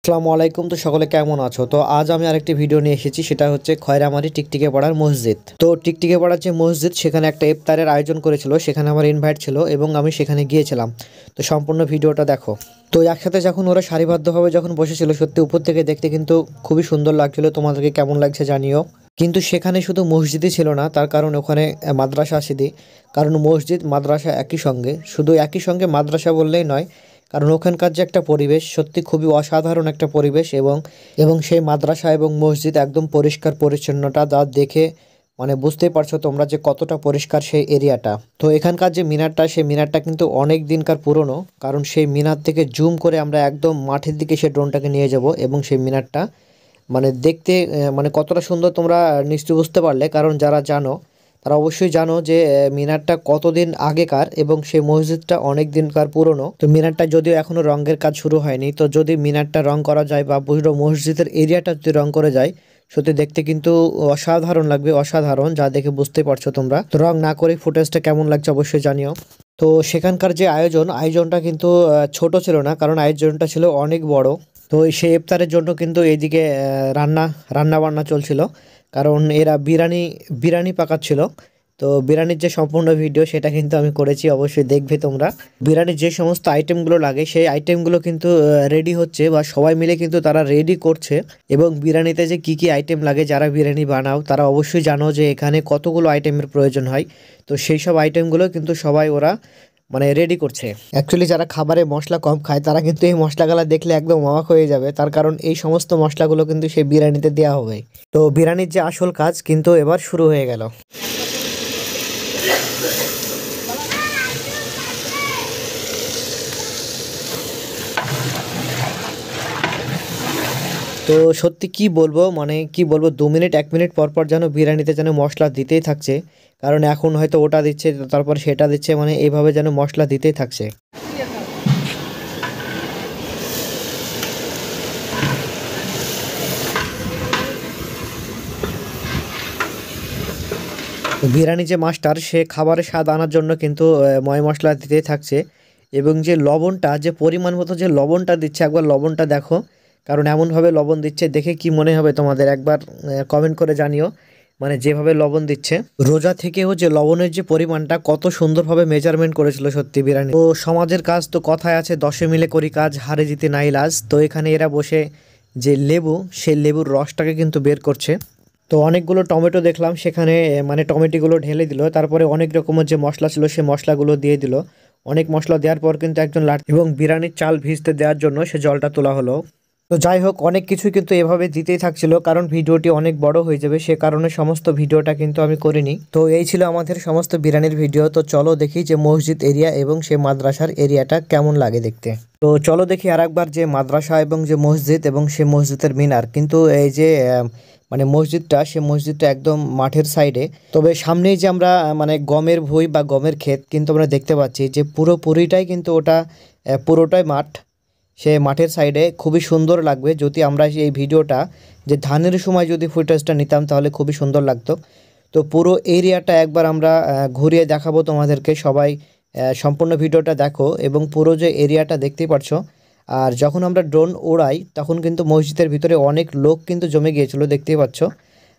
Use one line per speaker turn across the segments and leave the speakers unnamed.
আসসালামু আলাইকুম। তো সকলে কেমন আছো? তো আজ আমি আরেকটি ভিডিও নিয়ে এসেছি, সেটা হচ্ছে খয়রামারি টিকটিকে পাড়ার মসজিদ। তো টিকটিকে পাড়ার যে মসজিদ, সেখানে একটা ইফতারের আয়োজন করেছিল, সেখানে আমার ইনভাইট ছিল এবং আমি সেখানে গিয়েছিলাম। তো সম্পূর্ণ ভিডিওটা দেখো। তো একসাথে যখন ওরা সারিবদ্ধভাবে যখন বসেছিল, সত্যি উপর থেকে দেখতে কিন্তু খুবই সুন্দর লাগছিল। তোমাদেরকে কেমন লাগছে জানিও। কিন্তু সেখানে শুধু মসজিদই ছিল না, তার কারণ ওখানে মাদ্রাসা আসিদি। কারণ মসজিদ মাদ্রাসা একই সঙ্গে, শুধু একই সঙ্গে মাদ্রাসা বললেই নয়, কারণ ওখানকার যে একটা পরিবেশ সত্যি খুবই অসাধারণ একটা পরিবেশ। এবং সেই মাদ্রাসা এবং মসজিদ একদম পরিষ্কার পরিচ্ছন্নতা যা দেখে মানে বুঝতেই পারছো তোমরা যে কতটা পরিষ্কার সেই এরিয়াটা। তো এখানকার যে মিনারটা, সেই মিনারটা কিন্তু অনেক দিনকার পুরনো। কারণ সেই মিনার থেকে জুম করে আমরা একদম মাঠের দিকে সেই ড্রোনটাকে নিয়ে যাব এবং সেই মিনারটা মানে দেখতে মানে কতটা সুন্দর তোমরা নিশ্চয়ই বুঝতে পারলে। কারণ যারা জানো তারা অবশ্যই জানো যে মিনারটা কতদিন আগেকার এবং সেই মসজিদটা অনেক দিনকার পুরনো। তো মিনারটা যদিও এখনো রঙের কাজ শুরু হয়নি, তো যদি মিনারটা রং করা যায় বা পুরো মসজিদের এরিয়াটা যদি রং করে যায়, সত্যি দেখতে কিন্তু অসাধারণ লাগবে, অসাধারণ, যা দেখে বুঝতে পারছো তোমরা। তো রং না করে ফুটেজটা কেমন লাগছে অবশ্যই জানিও। তো সেখানকার যে আয়োজনটা কিন্তু ছোট ছিল না, কারণ আয়োজনটা ছিল অনেক বড়। তো সেই ইফতারের জন্য কিন্তু এইদিকে রান্না বান্না চলছিল, কারণ এরা বিরিয়ানি বিরিয়ানি পাকাচ্ছিল। তো বিরিয়ানির যে সম্পূর্ণ ভিডিও সেটা কিন্তু আমি করেছি, অবশ্যই দেখবে তোমরা। বিরিয়ানির যে সমস্ত আইটেমগুলো লাগে সেই আইটেমগুলো কিন্তু রেডি হচ্ছে, বা সবাই মিলে কিন্তু তারা রেডি করছে। এবং বিরিয়ানিতে যে কি কি আইটেম লাগে, যারা বিরিয়ানি বানাও তারা অবশ্যই জানো যে এখানে কতগুলো আইটেমের প্রয়োজন হয়। তো সেই সব আইটেমগুলো কিন্তু সবাই ওরা মানে রেডি করছে। অ্যাকচুয়ালি যারা খাবারে মশলা কম খায় তারা কিন্তু এই মশলাগুলো দেখলে একদম অবাক হয়ে যাবে, তার কারণ এই সমস্ত মশলাগুলো কিন্তু সেই বিরিয়ানিতে দেওয়া হবে। তো বিরিয়ানির যে আসল কাজ কিন্তু এবার শুরু হয়ে গেল। তো সত্যি কি বলবো, মানে কি বলবো, 2 মিনিট 1 মিনিট পর পর যেন বিরিয়ানিতে যেন মশলা দিতেই থাকছে। কারণ এখন হয়তো ওটা দিচ্ছে, তারপর সেটা দিচ্ছে, মানে এইভাবে যেন মশলা দিতেই থাকছে। বিরিয়ানি যে মাস্টার, সে খাবারের স্বাদ আনার জন্য কিন্তু ময় মশলা দিতেই থাকছে। এবং যে লবণটা, যে পরিমাণ মতো যে লবণটা দিচ্ছে, একবার লবণটা দেখো। কারণ এমনভাবে লবণ দিচ্ছে, দেখে কি মনে হবে তোমাদের একবার কমেন্ট করে জানিও। মানে যেভাবে লবণ দিচ্ছে, রোজা থেকেও যে লবণের যে পরিমাণটা কত সুন্দরভাবে মেজারমেন্ট করেছিল সত্যি বিরিয়ানি। তো সমাজের কাজ তো কথায় আছে, 10 মিলে করি কাজ, হারে জিতে নাই লাজ। তো এখানে এরা বসে যে লেবু, সেই লেবুর রসটাকে কিন্তু বের করছে। তো অনেকগুলো টমেটো দেখলাম সেখানে, মানে টমেটোগুলো ঢেলে দিল, তারপরে অনেক রকমের যে মশলা ছিল সে মশলাগুলো দিয়ে দিল। অনেক মশলা দেওয়ার পর কিন্তু একজন এবং বিরিয়ানির চাল ভিজতে দেওয়ার জন্য সে জলটা তোলা হলো। তো যাই হোক, অনেক কিছুই কিন্তু এভাবে দিতেই থাকছিল, কারণ ভিডিওটি অনেক বড় হয়ে যাবে, সে কারণে সমস্ত ভিডিওটা কিন্তু আমি করিনি। তো এই ছিল আমাদের সমস্ত বিরিয়ানির ভিডিও। তো চলো দেখি যে মসজিদ এরিয়া এবং সে মাদ্রাসার এরিয়াটা কেমন লাগে দেখতে। তো চলো দেখি আরেকবার যে মাদ্রাসা এবং যে মসজিদ এবং সে মসজিদের মিনার। কিন্তু এই যে মানে মসজিদটা, সে মসজিদটা একদম মাঠের সাইডে। তবে সামনেই যে আমরা মানে গমের ভুঁই বা গমের ক্ষেত কিন্তু আমরা দেখতে পাচ্ছি, যে পুরোটাই কিন্তু ওটা পুরোটাই মাঠ। সে মাঠের সাইডে খুবই সুন্দর লাগবে যদি আমরা এই ভিডিওটা যে ধানের সময় যদি ফুটেজটা নিতাম, তাহলে খুবই সুন্দর লাগতো। তো পুরো এরিয়াটা একবার আমরা ঘুরিয়ে দেখাবো তোমাদেরকে। সবাই সম্পূর্ণ ভিডিওটা দেখো এবং পুরো যে এরিয়াটা দেখতেই পারছো। আর যখন আমরা ড্রোন ওড়াই তখন কিন্তু মসজিদের ভিতরে অনেক লোক কিন্তু জমে গিয়েছিল, দেখতেই পাচ্ছ।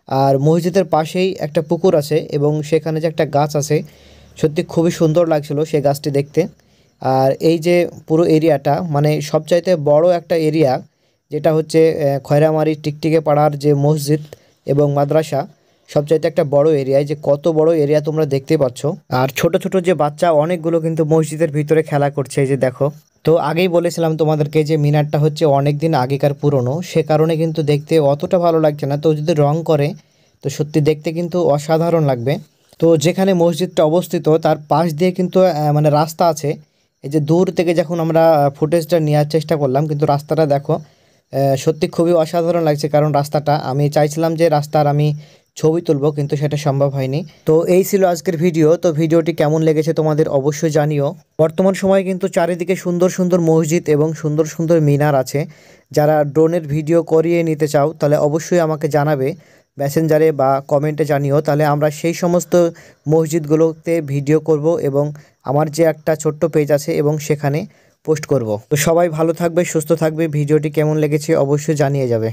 আর মসজিদের পাশেই একটা পুকুর আছে এবং সেখানে যে একটা গাছ আছে, সত্যি খুবই সুন্দর লাগছিল সেই গাছটি দেখতে। আর এই যে পুরো এরিয়াটা মানে সবচাইতে বড় একটা এরিয়া, যেটা হচ্ছে খয়রামারি টিকটিকে পাড়ার যে মসজিদ এবং মাদ্রাসা, সবচাইতে একটা বড় এরিয়ায়, যে কত বড় এরিয়া তোমরা দেখতে পাচ্ছ। আর ছোট ছোট যে বাচ্চা অনেকগুলো কিন্তু মসজিদের ভিতরে খেলা করছে, এই যে দেখো। তো আগেই বলেছিলাম তোমাদেরকে যে মিনারটা হচ্ছে অনেক দিন আগেকার পুরনো, সে কারণে কিন্তু দেখতে অতটা ভালো লাগছে না। তো যদি রং করে তো সত্যি দেখতে কিন্তু অসাধারণ লাগবে। তো যেখানে মসজিদটা অবস্থিত তার পাশ দিয়ে কিন্তু মানে রাস্তা আছে। এই যে দূর থেকে যখন আমরা ফুটেজটা নেওয়ার চেষ্টা করলাম, কিন্তু রাস্তাটা দেখো সত্যি খুবই অসাধারণ লাগছে। কারণ রাস্তাটা, আমি চাইছিলাম যে রাস্তার আমি ছবি তুলবো, কিন্তু সেটা সম্ভব হয়নি। তো এই ছিল আজকের ভিডিও। তো ভিডিওটি কেমন লেগেছে তোমাদের অবশ্যই জানিও। বর্তমান সময়ে কিন্তু চারিদিকে সুন্দর সুন্দর মসজিদ এবং সুন্দর সুন্দর মিনার আছে। যারা ড্রোনের ভিডিও করিয়ে নিতে চাও তাহলে অবশ্যই আমাকে জানাবে, মেসেঞ্জারে বা কমেন্টে জানিও। তাহলে আমরা সেই সমস্ত মসজিদগুলোতে ভিডিও করব এবং আমার যে একটা ছোট্ট পেজ আছে এবং সেখানে পোস্ট করব। তো সবাই ভালো থাকবে, সুস্থ থাকবে, ভিডিওটি কেমন লেগেছে অবশ্যই জানিয়ে যাবে।